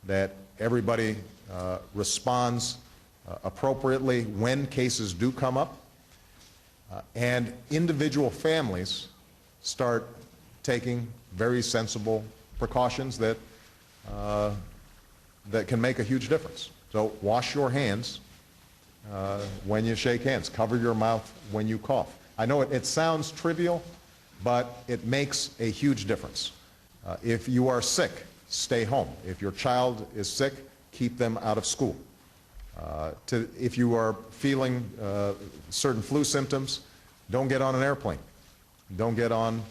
that everybody responds appropriately when cases do come up, and individual families start taking very sensible precautions that can make a huge difference. So wash your hands when you shake hands. Cover your mouth when you cough. I know it sounds trivial, but it makes a huge difference. If you are sick, stay home. If your child is sick, keep them out of school. If you are feeling certain flu symptoms, don't get on an airplane. Don't get on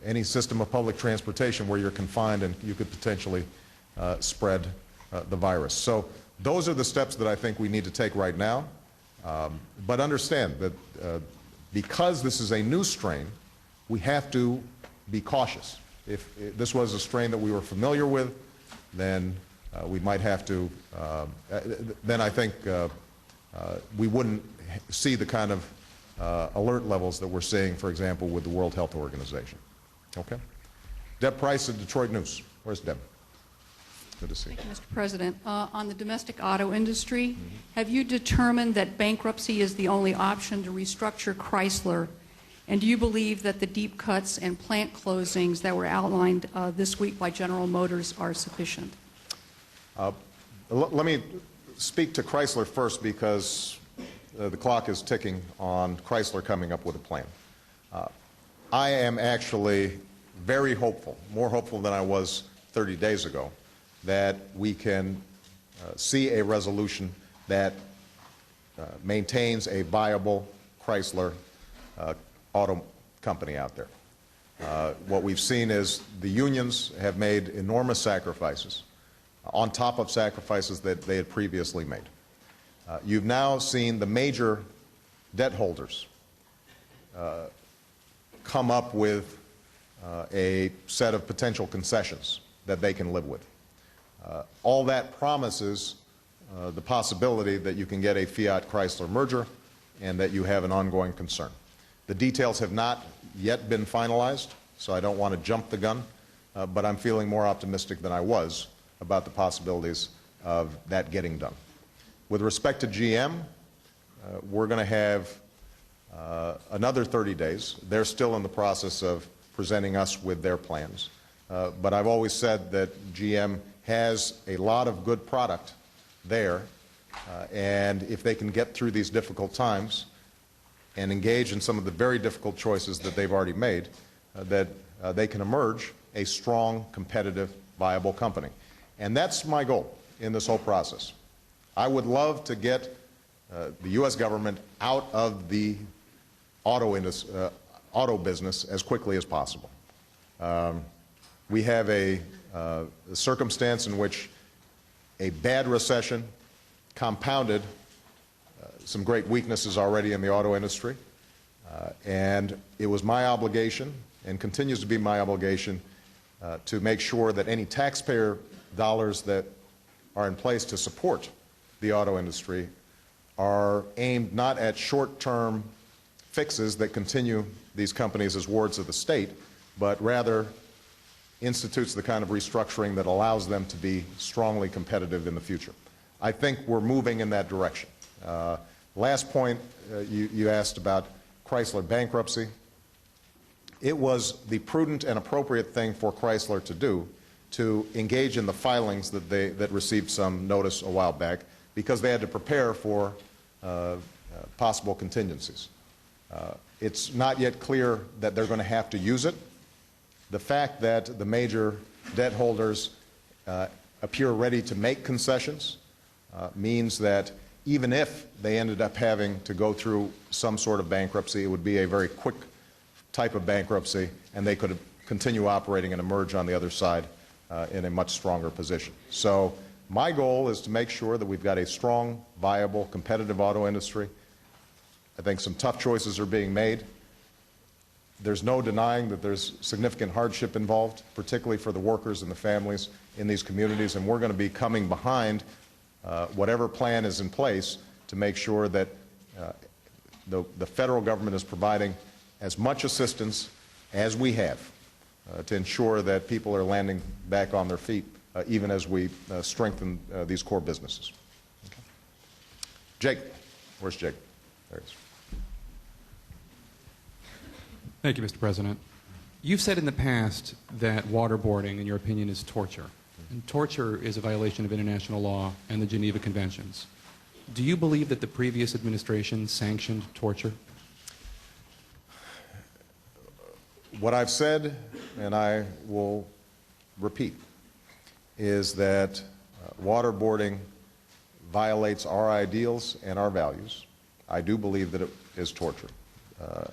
any system of public transportation where you're confined and you could potentially spread the virus. So those are the steps that I think we need to take right now. But understand that because this is a new strain, we have to be cautious. If this was a strain that we were familiar with, then we might have to, then I think we wouldn't see the kind of alert levels that we're seeing, for example, with the World Health Organization. Okay? Deb Price of Detroit News. Where's Deb? Good to see you. Thank you, Mr. President. On the domestic auto industry, have you determined that bankruptcy is the only option to restructure Chrysler? And do you believe that the deep cuts and plant closings that were outlined this week by General Motors are sufficient? Let me speak to Chrysler first, because the clock is ticking on Chrysler coming up with a plan. I am actually very hopeful, more hopeful than I was 30 days ago, that we can see a resolution that maintains a viable Chrysler auto company out there. What we've seen is the unions have made enormous sacrifices on top of sacrifices that they had previously made. You've now seen the major debt holders come up with a set of potential concessions that they can live with. All that promises the possibility that you can get a Fiat-Chrysler merger and that you have an ongoing concern. The details have not yet been finalized, so I don't want to jump the gun, but I'm feeling more optimistic than I was about the possibilities of that getting done. With respect to GM, we're going to have another 30 days. They're still in the process of presenting us with their plans. But I've always said that GM has a lot of good product there, and if they can get through these difficult times and engage in some of the very difficult choices that they've already made, that they can emerge a strong, competitive, viable company. And that's my goal in this whole process. I would love to get the U.S. government out of the auto business as quickly as possible. We have a circumstance in which a bad recession compounded some great weaknesses already in the auto industry, and it was my obligation, and continues to be my obligation, to make sure that any taxpayer dollars that are in place to support the auto industry are aimed not at short-term fixes that continue these companies as wards of the state, but rather institutes the kind of restructuring that allows them to be strongly competitive in the future. I think we're moving in that direction. Last point, you asked about Chrysler bankruptcy. It was the prudent and appropriate thing for Chrysler to do to engage in the filings that received some notice a while back, because they had to prepare for possible contingencies. It's not yet clear that they're going to have to use it. The fact that the major debt holders appear ready to make concessions means that even if they ended up having to go through some sort of bankruptcy, it would be a very quick type of bankruptcy, and they could continue operating and emerge on the other side in a much stronger position. So my goal is to make sure that we've got a strong, viable, competitive auto industry. I think some tough choices are being made. There's no denying that there's significant hardship involved, particularly for the workers and the families in these communities, and we're going to be coming behind whatever plan is in place to make sure that the federal government is providing as much assistance as we have to ensure that people are landing back on their feet even as we strengthen these core businesses. Okay. Jake, where's Jake? There he is. Thank you, Mr. President. You've said in the past that waterboarding, in your opinion, is torture. And torture is a violation of international law and the Geneva Conventions. Do you believe that the previous administration sanctioned torture? What I've said, and I will repeat, is that waterboarding violates our ideals and our values. I do believe that it is torture.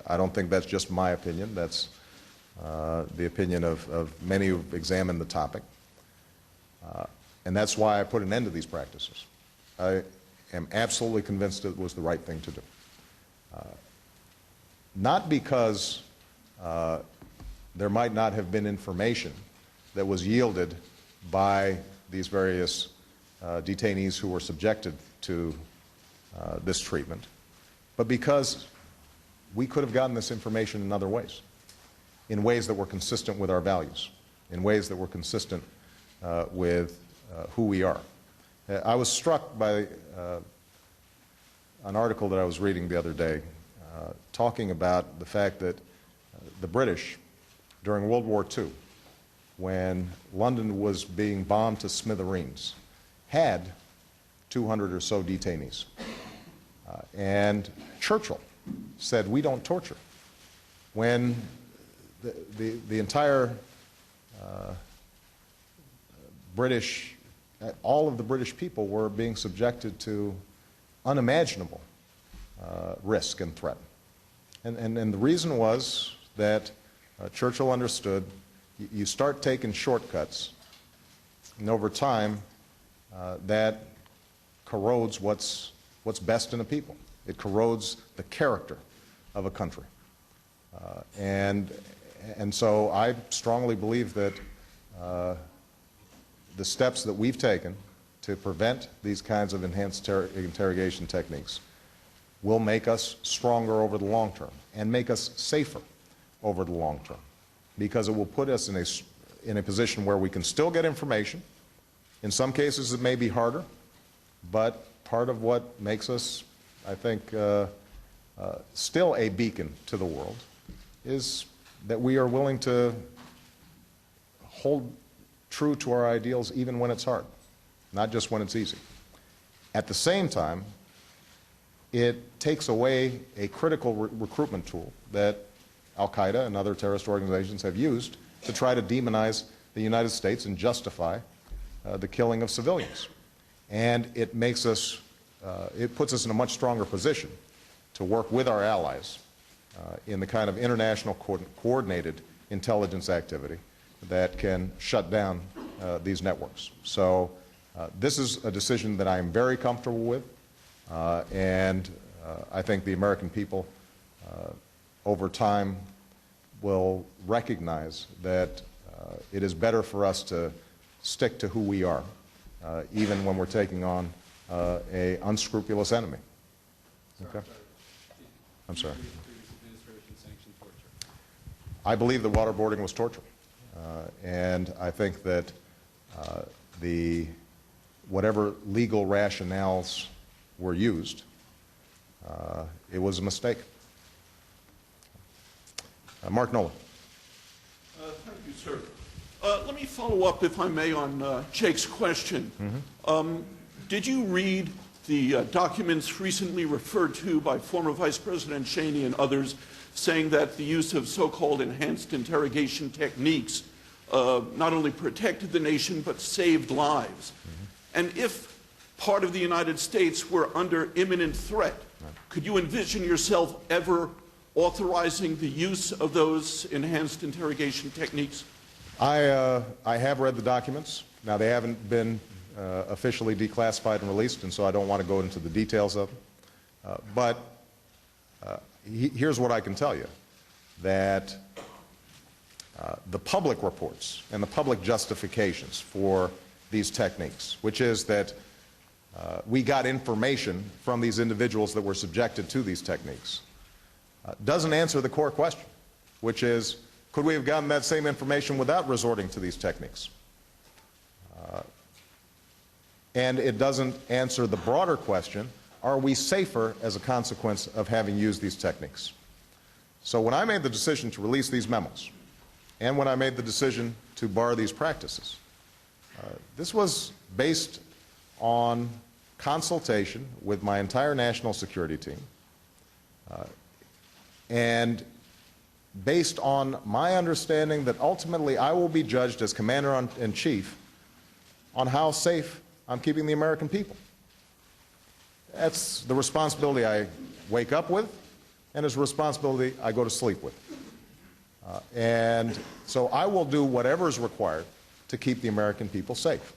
I don't think that's just my opinion. That's the opinion of many who've examined the topic. And that's why I put an end to these practices. I am absolutely convinced it was the right thing to do. Not because there might not have been information that was yielded by these various detainees who were subjected to this treatment, but because we could have gotten this information in other ways, in ways that were consistent with our values, in ways that were consistent with who we are. I was struck by an article that I was reading the other day talking about the fact that the British, during World War II, when London was being bombed to smithereens, had 200 or so detainees. And Churchill said, "We don't torture." When the entire British, all of the British people were being subjected to unimaginable risk and threat. And the reason was that Churchill understood you start taking shortcuts, and over time that corrodes what's best in a people. It corrodes the character of a country. And so I strongly believe that the steps that we've taken to prevent these kinds of enhanced interrogation techniques will make us stronger over the long term and make us safer over the long term, because it will put us in a position where we can still get information. In some cases it may be harder, but part of what makes us, I think, still a beacon to the world is that we are willing to hold true to our ideals even when it's hard, not just when it's easy. At the same time, it takes away a critical recruitment tool that Al-Qaeda and other terrorist organizations have used to try to demonize the United States and justify the killing of civilians. And it makes us, it puts us in a much stronger position to work with our allies in the kind of international coordinated intelligence activity that can shut down these networks. So this is a decision that I am very comfortable with, and I think the American people over time will recognize that it is better for us to stick to who we are, even when we're taking on an unscrupulous enemy. Okay? I'm sorry. I believe that waterboarding was torture. And I think that whatever legal rationales were used, it was a mistake. Mark Nolan. Thank you, sir. Let me follow up, if I may, on Jake's question. Did you read the documents recently referred to by former Vice President Cheney and others saying that the use of so-called enhanced interrogation techniques not only protected the nation but saved lives? And if part of the United States were under imminent threat, could you envision yourself ever authorizing the use of those enhanced interrogation techniques? I have read the documents. Now, they haven't been officially declassified and released, and so I don't want to go into the details of them. But here's what I can tell you, that the public reports and the public justifications for these techniques, which is that we got information from these individuals that were subjected to these techniques, doesn't answer the core question, which is, could we have gotten that same information without resorting to these techniques? and it doesn't answer the broader question, are we safer as a consequence of having used these techniques? So when I made the decision to release these memos, and when I made the decision to bar these practices, this was based on consultation with my entire national security team, and based on my understanding that ultimately I will be judged as Commander-in-Chief on how safe I'm keeping the American people. That's the responsibility I wake up with, and it's a responsibility I go to sleep with. And so I will do whatever is required to keep the American people safe.